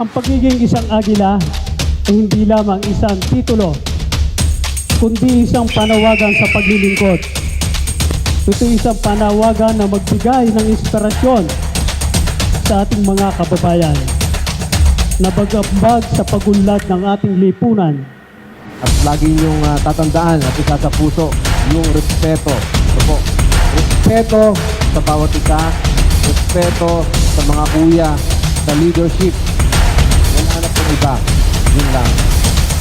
Ang pagiging isang agila ay hindi lamang isang titulo, kundi isang panawagan sa paglilingkod. Ito isang panawagan na magbigay ng inspirasyon sa ating mga kababayan na bagambag sa pagunlad ng ating lipunan. At lagi niyong tatandaan at isa sa puso yung respeto. Ito po, respeto sa bawat isa, respeto sa mga kuya, sa leadership. Wala na pong iba. Yun lang.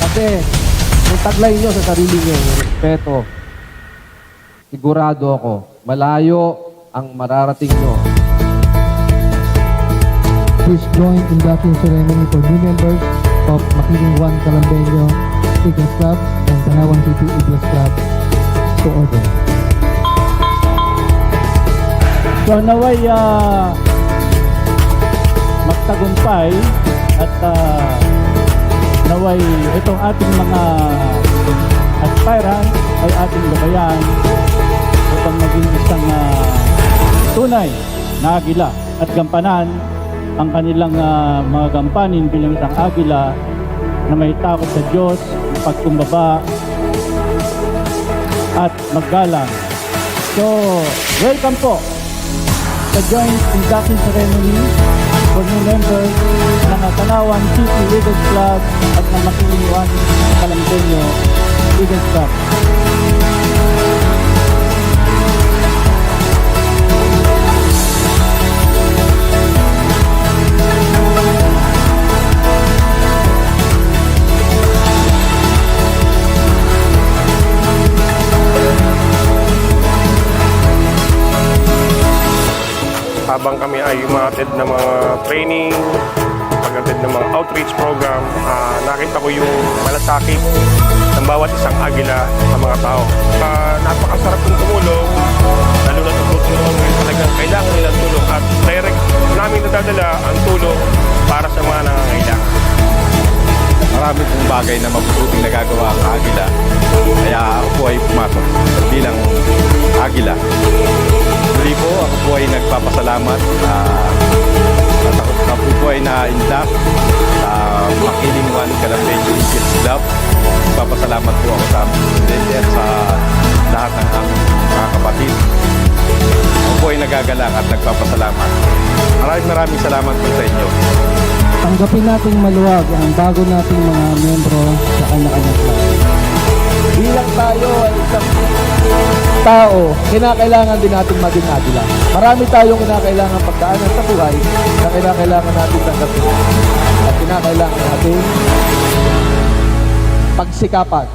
Kasi kung taglay niyo sa sarili niyo yung respeto, sigurado ako, malayo ang mararating niyo. Please join induction ceremony for new members of Makiling 1 Calambeño Eagles Club and Tanawan City Eagles Club to order. So naway magtagumpay at naway itong ating mga aspirant ay ating gabayan upang maging isang tunay na agila at gampanan ang kanilang mga gampanin bilang isang agila na may takot sa Diyos, pagkumbaba at maggalang. So, welcome po sa joint induction ceremony for new members ng Tanawan City Eagles Club at ng Makiling 1 Calambeño Eagles Club. Habang kami ay umatid ng mga training, pag-atid ng mga outreach program, nakita ko yung malasakit ng bawat isang agila sa mga tao. Napakasarap kong tumulong, lalo na tutulungan ngayon talagang kailangan nilang tulong at direct namin nadadala ang tulong para sa mga nangangailangan. Marami pong bagay na mabuting nagagawa ang agila. Kaya ako po ay pumasok bilang agila. Muli po, ako po ay nagpapasalamat at ako po ay na-induct sa Makiling 1 Calambeño Eagles Club. Nagpapasalamat po ako sa aming presidente at sa lahat ng aming mga kapatid. Ako po ay nagagalak at nagpapasalamat. Maraming salamat po sa inyo. Tanggapin nating maluwag ang bago nating mga miyembro sa kanya-kanyang club. Bilang tayo ay isang tao, kinakailangan din natin maging agila. Marami tayong kinakailangan pagdaanan sa buhay na kinakailangan natin tanggapin. At kinakailangan natin pagsikapan.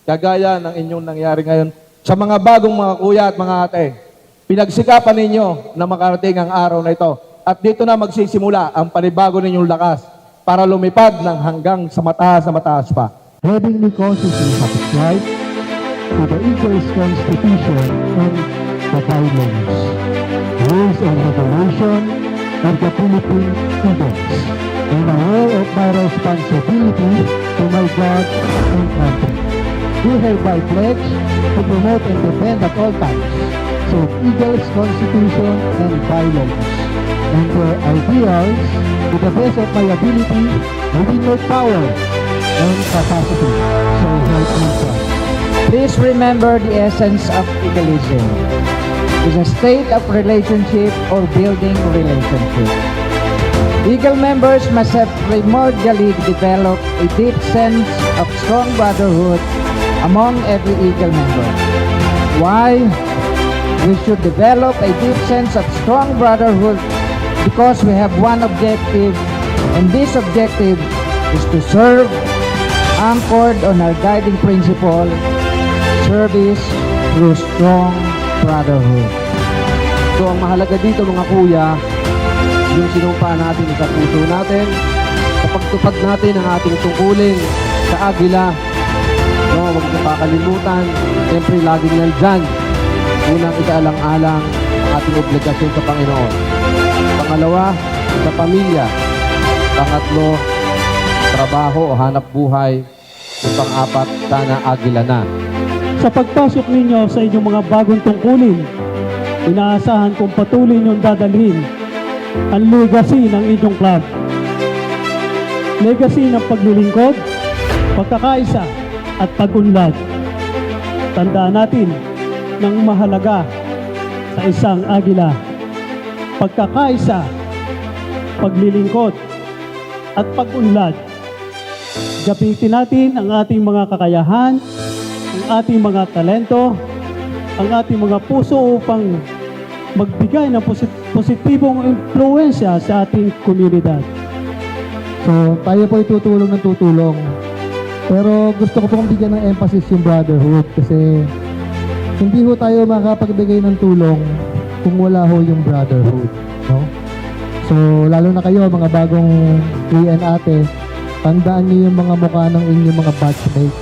Kagaya ng inyong nangyari ngayon sa mga bagong mga kuya at mga ate. Pinagsikapan ninyo na makarating ang araw na ito. At dito na magsisimula ang panibago ninyong lakas para lumipad ng hanggang sa mataas pa. Heavenly causes you subscribe to the Eagles Constitution and the bylaws, rules and regulation of the Philippine Eagles, and aware of my responsibility to my God and country. Do hereby pledge to promote and defend at all times said Eagles Constitution and bylaws, and their ideals to the best of my ability within my power and capacity. So help me God. Please remember the essence of Eagleism is a state of relationship or building relationship. Eagle members must have primordially developed a deep sense of strong brotherhood among every Eagle member. Why? We should develop a deep sense of strong brotherhood because we have one objective, and this objective is to serve, anchored on our guiding principle, service through strong brotherhood. So ang mahalaga dito mga kuya, yung sinumpa natin sa puso natin, sa pagtupad natin ang ating tungkulin sa agila. No, huwag niyo pakalimutan, siyempre laging nandyan. Unang isaalang-alang ang ating obligasyon sa Panginoon. Pangalawa, sa pamilya. Pangatlo, trabaho o hanap buhay. Yung pang-apat, sana agila na. Sa pagpasok ninyo sa inyong mga bagong tungkulin, inaasahan kong patuloy niyong dadalhin ang legacy ng inyong club. legacy ng paglilingkod, pagkakaisa at pagunlad. Tandaan natin ng mahalaga sa isang agila, pagkakaisa, paglilingkod at pagunlad. Gamitin natin ang ating mga kakayahan, ang ating mga talento, ang ating mga puso upang magbigay ng positibong impluensya sa ating komunidad. So, tayo po tutulong ng tutulong. Pero gusto ko pong bigyan ng emphasis yung brotherhood kasi hindi ho tayo makapagbigay ng tulong kung wala ho yung brotherhood, no? So, lalo na kayo, mga bagong kuya and ate, tandaan niyo yung mga mukha ng inyong mga batchmates.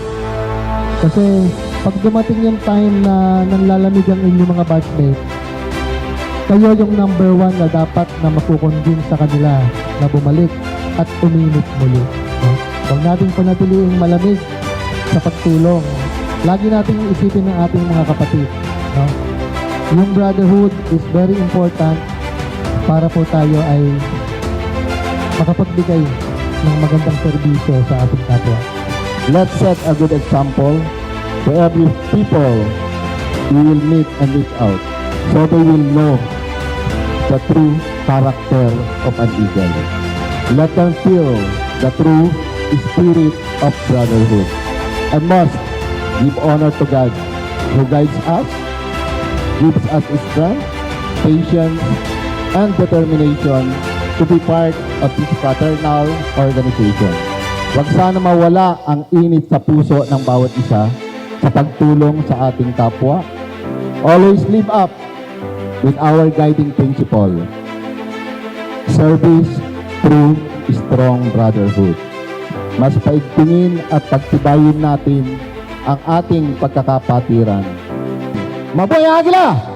Kasi, pag dumating yung time na nanlalamig ang inyong mga batchmates, kayo yung number 1 na dapat na makukonvince sa kanila na bumalik at uminit muli. No? Huwag natin panatiliing malamig sa pagtulong. Lagi nating isipin ng ating mga kapatid. No? Yung brotherhood is very important para po tayo ay makapagbigay ng magandang serbisyo sa ating kapwa. Let's set a good example to every people we will meet and reach out so they will know the true character of an eagle. Let them feel the true spirit of brotherhood. And must give honor to God who guides us, gives us strength, patience, and determination to be part of this fraternal organization. Huwag sana mawala ang init sa puso ng bawat isa sa pagtulong sa ating kapwa. Always live up with our guiding principle. Service through strong brotherhood. Mas paigtingin at pagtibayin natin ang ating pagkakapatiran. Mabuhay ang Agila!